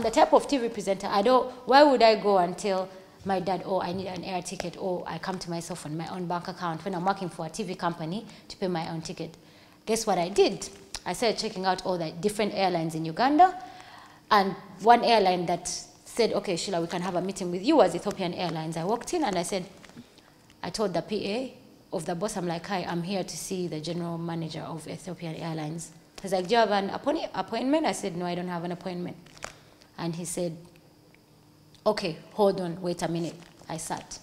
I'm the type of TV presenter, why would I go and tell my dad, oh, I need an air ticket, or I come to myself on my own bank account when I'm working for a TV company to pay my own ticket? Guess what I did? I started checking out all the different airlines in Uganda, and one airline that said, okay, Sheilah, we can have a meeting with you was Ethiopian Airlines. I walked in and I told the PA of the boss, I'm like, hi, I'm here to see the general manager of Ethiopian Airlines. He's like, do you have an appointment? I said, no, I don't have an appointment. And he said, okay, hold on, wait a minute. I sat.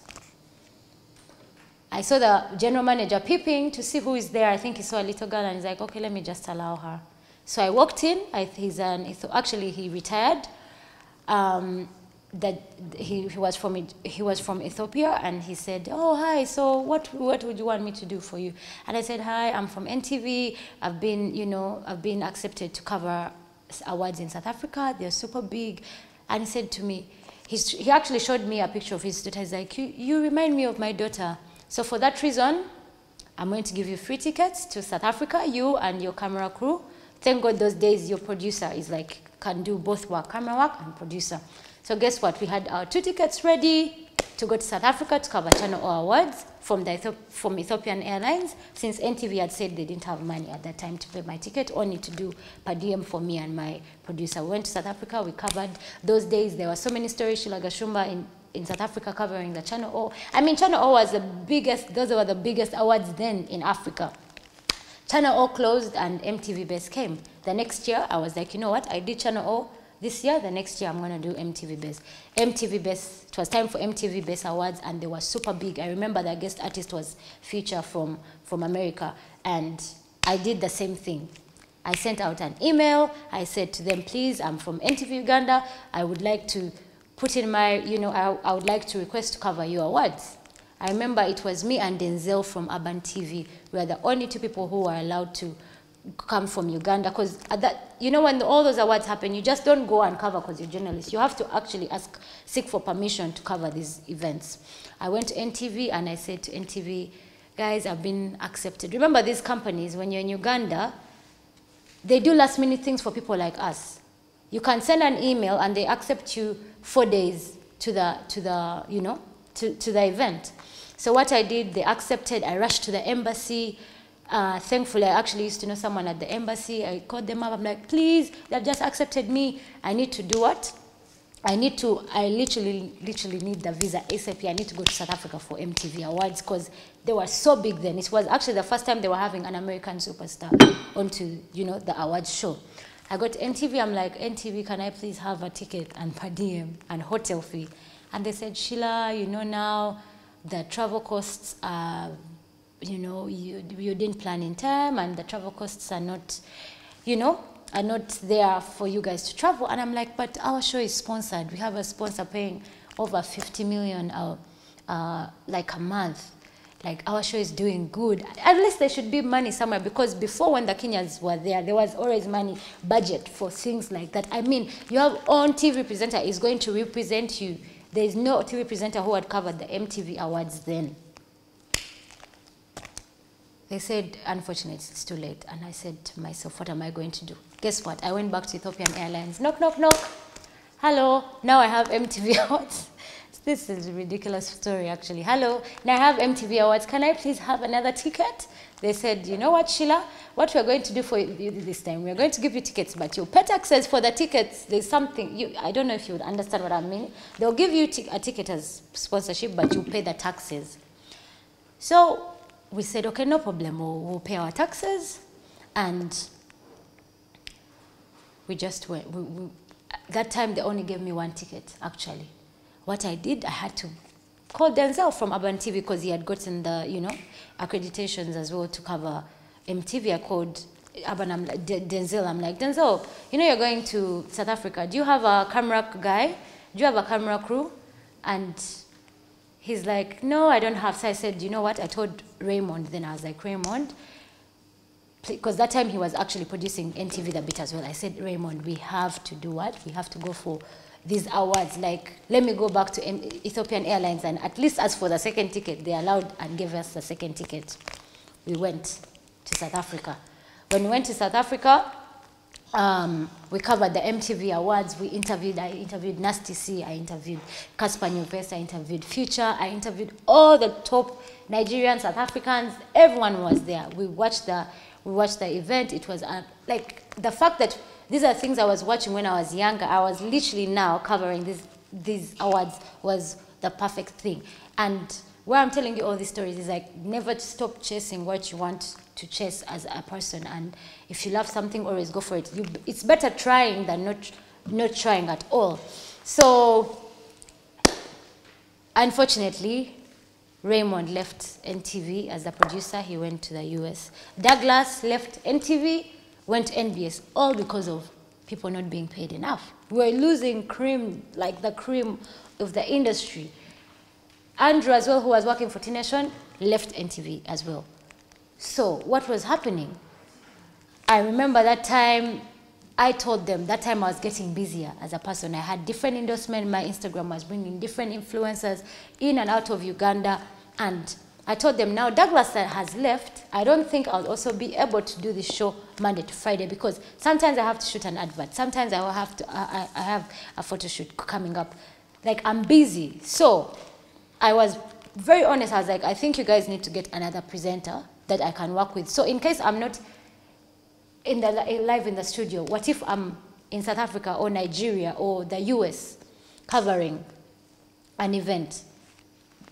I saw the general manager peeping to see who is there. I think he saw a little girl and he's like, okay, let me just allow her. So I walked in. Actually, he retired. He was from Ethiopia, and he said, oh, hi, so what would you want me to do for you? And I said, hi, I'm from NTV. I've been accepted to cover awards in South Africa. They're super big. And he said to me, he actually showed me a picture of his daughter. He's like, you remind me of my daughter. So for that reason, I'm going to give you free tickets to South Africa, you and your camera crew. Thank God those days your producer is like, can do both work, camera work and producer. So guess what? We had our 2 tickets ready to go to South Africa to cover Channel O Awards from Ethiopian Airlines, since NTV had said they didn't have money at that time to pay my ticket, only to do per diem for me and my producer. We went to South Africa, we covered those days. There were so many stories, Sheilah Gashumba in South Africa covering the Channel O. I mean, Channel O was the biggest, those were the biggest awards then in Africa. Channel O closed and MTV Base came. The next year, I was like, you know what? I did Channel O this year. The next year, I'm going to do MTV Base. MTV Base, it was time for MTV Base Awards, and they were super big. I remember the guest artist was Future from America, and I did the same thing. I sent out an email. I said to them, please, I'm from NTV Uganda. I would like to put in my, I would like to request to cover your awards. I remember it was me and Denzel from Urban TV. We are the only 2 people who were allowed to come from Uganda, because when all those awards happen, you just don't go and cover because you're a journalist. You have to actually seek for permission to cover these events. I went to NTV and I said to NTV, guys, I've been accepted. Remember, these companies, when you're in Uganda, they do last minute things for people like us. You can send an email and they accept you 4 days to the event. So what I did, they accepted. I rushed to the embassy. Thankfully, I actually used to know someone at the embassy. I called them up. I'm like, please, they've just accepted me. I need to do what? I literally need the visa ASAP. I need to go to South Africa for MTV Awards, because they were so big then. It was actually the first time they were having an American superstar onto, the awards show. I got to NTV. I'm like, NTV, can I please have a ticket and per diem and hotel fee? And they said, Sheilah, now the travel costs are, you didn't plan in time, and the travel costs are not, are not there for you guys to travel. And I'm like, but our show is sponsored. We have a sponsor paying over 50 million like a month. Like, our show is doing good. At least there should be money somewhere, because before, when the Kenyans were there was always money budget for things like that. I mean, your own TV presenter is going to represent you. There is no TV presenter who had covered the MTV Awards then. They said, unfortunately, it's too late. And I said to myself, what am I going to do? Guess what? I went back to Ethiopian Airlines. Knock, knock, knock. Hello. Now I have MTV Awards. This is a ridiculous story, actually. Hello. Now I have MTV Awards. Can I please have another ticket? They said, you know what, Sheilah? What we're going to do for you this time, we're going to give you tickets, but you pay taxes for the tickets. There's something, I don't know if you would understand what I mean. They'll give you a ticket as sponsorship, but you pay the taxes. So we said, okay, no problem. We'll pay our taxes. And we just went. That time, they only gave me 1 ticket, actually. What I did, I had to call Denzel from Urban TV, because he had gotten the, accreditations as well to cover MTV. I called Urban, Denzel. I'm like, Denzel, you're going to South Africa. Do you have a camera guy? Do you have a camera crew? And he's like, no, I don't have. So I said, you know what? I told Raymond. Then I was like, Raymond, because that time he was actually producing NTV The Beat as well. I said, Raymond, we have to do what? We have to go for these awards. Like, let me go back to Ethiopian Airlines and at least ask for the second ticket. They allowed and gave us the second ticket. We went to South Africa. When we went to South Africa, We covered the MTV Awards. I interviewed Nasty C, I interviewed Casper Nyovest, I interviewed Future, I interviewed all the top Nigerians, South Africans. Everyone was there. We watched the event. It was like the fact that these are things I was watching when I was younger. I was literally now covering these awards was the perfect thing. And where I'm telling you all these stories is like never stop chasing what you want to chase as a person. And if you love something, always go for it. It's better trying than not trying at all. So unfortunately, Raymond left NTV as the producer. He went to the US. Douglas left NTV, went to NBS, all because of people not being paid enough. We're losing cream, like the cream of the industry. Andrew as well, who was working for T-Nation, left NTV as well. So what was happening? I remember that time, I told them, that time I was getting busier as a person. I had different endorsements. My Instagram was bringing different influencers in and out of Uganda. And I told them, now Douglas has left. I don't think I'll also be able to do this show Monday to Friday because sometimes I have to shoot an advert. Sometimes I will have to, I have a photo shoot coming up. Like, I'm busy. So I was very honest. I was like, I think you guys need to get another presenter that I can work with. So in case I'm not live in the studio, what if I'm in South Africa or Nigeria or the US covering an event?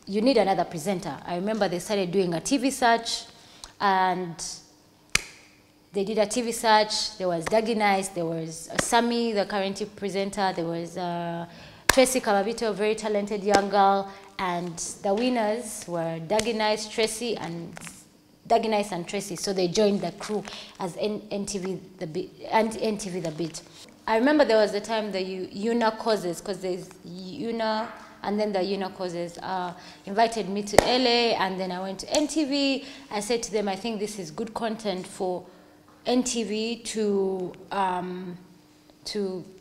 You need another presenter. I remember they started doing a TV search, and they did a TV search. There was Dougie Nice, there was Sammy, the current presenter, there was Tracy Kababito, a very talented young girl, and the winners were Dougie Nice, Tracy, and Tracy. So they joined the crew as NTV The Beat. I remember there was the time the UNA causes, because there's UNA, and then the UNA causes invited me to LA, and then I went to NTV. I said to them, I think this is good content for NTV to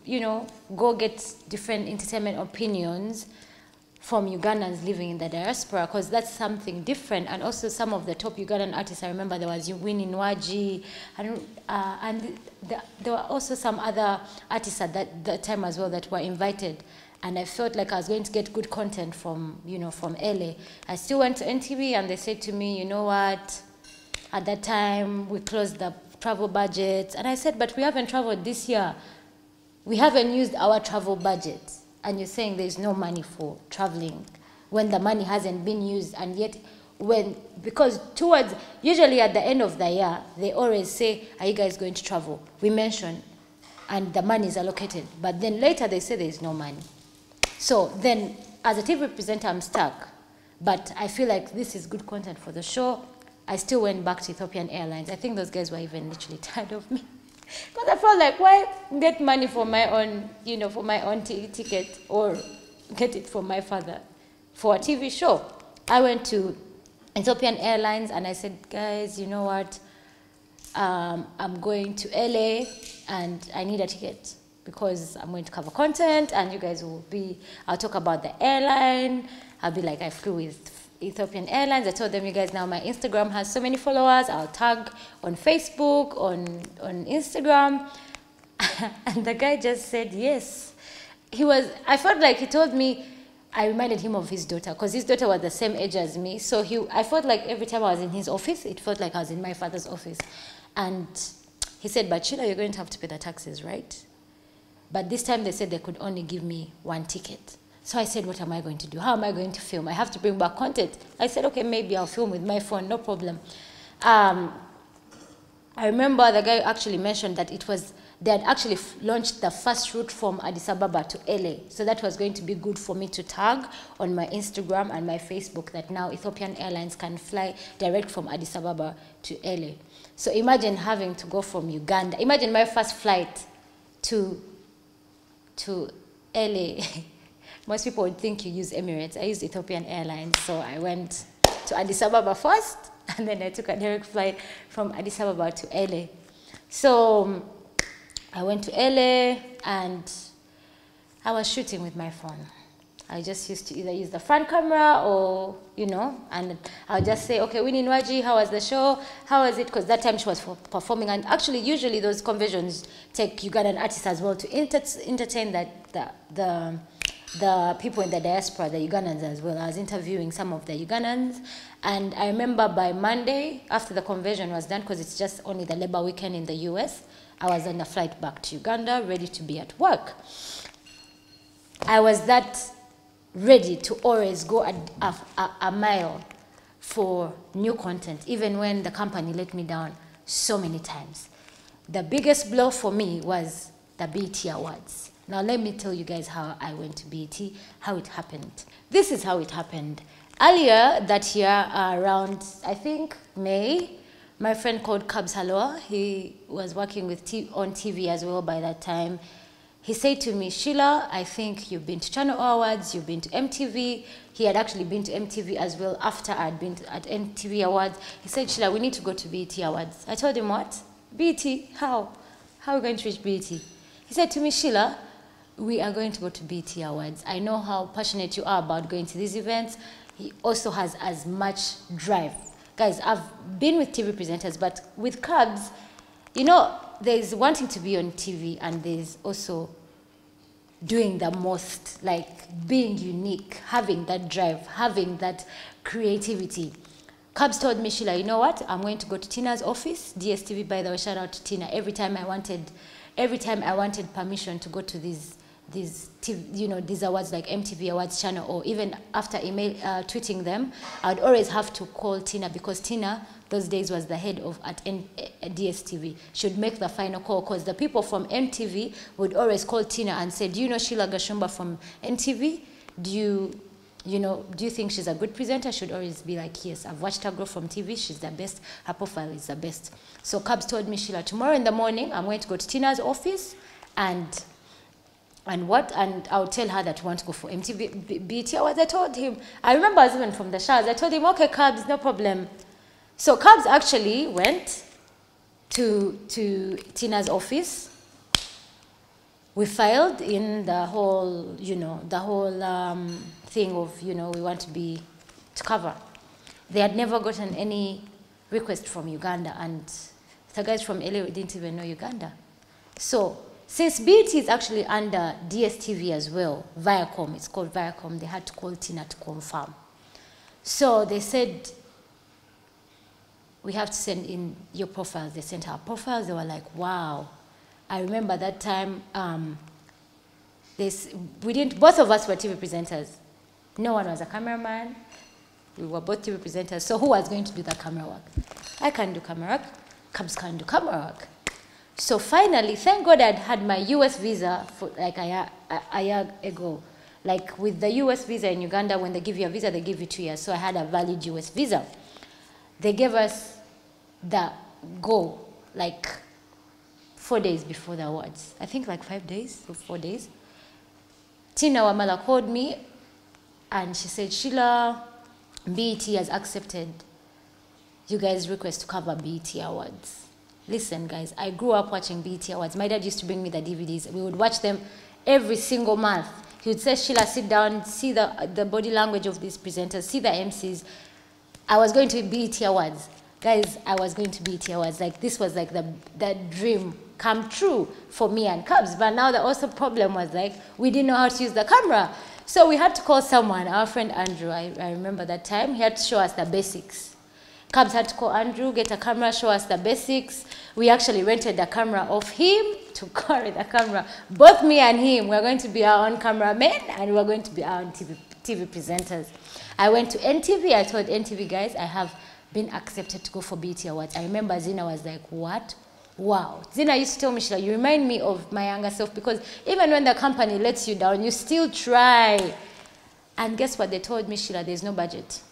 you know, go get different entertainment opinions from Ugandans living in the diaspora, because that's something different. And also some of the top Ugandan artists, I remember there was Winnie Nwaji, and there were also some other artists at that time as well that were invited. And I felt like I was going to get good content from, you know, from LA. I still went to NTV, and they said to me, you know what, at that time we closed the travel budget. And I said, but we haven't traveled this year. We haven't used our travel budget. And you're saying there's no money for traveling when the money hasn't been used. And yet, because usually at the end of the year, they always say, are you guys going to travel? We mention, and the money is allocated. But then later they say there's no money. So then, as a TV presenter, I'm stuck. But I feel like this is good content for the show. I still went back to Ethiopian Airlines. I think those guys were even literally tired of me. Because I felt like, why get money for my own, you know, for my own ticket, or get it from my father for a TV show? I went to Ethiopian Airlines, and I said, guys, you know what? I'm going to LA, and I need a ticket, because I'm going to cover content, and you guys will be, I'll talk about the airline. I'll be like, I flew with Ethiopian Airlines. I told them, you guys, now my Instagram has so many followers. I'll tag on Facebook, on Instagram. And the guy just said yes. I felt like he told me, I reminded him of his daughter, because his daughter was the same age as me. So I felt like every time I was in his office, it felt like I was in my father's office. And he said, but Sheilah, you're going to have to pay the taxes, right? But this time they said they could only give me one ticket. So I said, what am I going to do? How am I going to film? I have to bring back content. I said, okay, maybe I'll film with my phone, no problem. I remember the guy actually mentioned that they had actually launched the first route from Addis Ababa to LA. So that was going to be good for me to tag on my Instagram and my Facebook, that now Ethiopian Airlines can fly direct from Addis Ababa to LA. So imagine having to go from Uganda. Imagine my first flight to LA. Most people would think you use Emirates. I used Ethiopian Airlines. So I went to Addis Ababa first, and then I took a direct flight from Addis Ababa to LA. So I went to LA, and I was shooting with my phone. I just used to either use the front camera or, you know, and I'll just say, okay, Winnie Nwaji, how was the show? How was it? Because that time she was performing. And actually, usually those conventions take Ugandan artists as well to entertain the people in the diaspora, the Ugandans as well. I was interviewing some of the Ugandans. And I remember by Monday, after the convention was done, because it's just only the Labor weekend in the US, I was on a flight back to Uganda, ready to be at work. I was that ready to always go a mile for new content, even when the company let me down so many times. The biggest blow for me was the BET Awards. Now let me tell you guys how I went to BET, how it happened. This is how it happened. Earlier that year, around, I think, May, my friend called Kabs Haloa, he was working on TV as well by that time. He said to me, Sheilah, I think you've been to Channel Awards, you've been to MTV. He had actually been to MTV as well after I'd been at MTV Awards. He said, Sheilah, we need to go to BET Awards. I told him, what? BET? How? How are we going to reach BET? He said to me, Sheilah, we are going to go to BET Awards. I know how passionate you are about going to these events. He also has as much drive. Guys, I've been with TV presenters, but with Kabs, you know, there's wanting to be on TV and there's also doing the most, like being unique, having that drive, having that creativity. Kabs told me, Sheilah, you know what? I'm going to go to Tina's office. DSTV, by the way, shout out to Tina. Every time I wanted permission to go to these TV, you know, these awards like MTV Awards channel, or even after tweeting them, I'd always have to call Tina, because Tina those days was the head of at DSTV. Should make the final call, because the people from NTV would always call Tina and say, do you know Sheilah Gashumba from NTV? Do you think she's a good presenter? Should always be like, yes, I've watched her grow from TV. She's the best. Her profile is the best. So Kabs told me, Sheilah, tomorrow in the morning, I'm going to go to Tina's office and I'll tell her that we want to go for MTV BET Awards. I told him, I remember I was even from the showers. I told him, okay, Kabs, no problem. So Kabs actually went to Tina's office. We filed in the whole, thing of, we want to cover. They had never gotten any request from Uganda, and the guys from LA didn't even know Uganda. So since BET is actually under DSTV as well, Viacom, it's called Viacom, they had to call Tina to confirm. So they said, we have to send in your profiles. They sent our profiles. They were like, wow. I remember that time, both of us were TV presenters. No one was a cameraman. We were both TV presenters. So who was going to do the camera work? I can't do camera work. Kabs can't do camera work. So finally, thank God I'd had my US visa for like a year ago. Like with the US visa in Uganda, when they give you a visa, they give you 2 years. So I had a valid US visa. They gave us the go like 4 days before the awards. I think like 5 days or 4 days. Tina Wamala called me and she said, Sheilah, BET has accepted you guys' request to cover BET Awards. Listen, guys, I grew up watching BET Awards. My dad used to bring me the DVDs. We would watch them every single month. He would say, Sheilah, sit down, see the body language of these presenters, see the MCs. I was going to BET Awards. Guys, I was going to BET Awards. Like, this was like the dream come true for me and Kabs. But now the also problem was like, we didn't know how to use the camera. So we had to call someone, our friend Andrew. I remember that time. He had to show us the basics. Kabs had to call Andrew, get a camera, show us the basics. We actually rented the camera off him to carry the camera. Both me and him, we're going to be our own cameramen and we're going to be our own TV presenters. I went to NTV. I told NTV guys, I have been accepted to go for BET Awards. I remember Zina was like, what? Wow. Zina used to tell me, Sheilah, you remind me of my younger self, because even when the company lets you down, you still try. And guess what? They told me, Sheilah, there's no budget.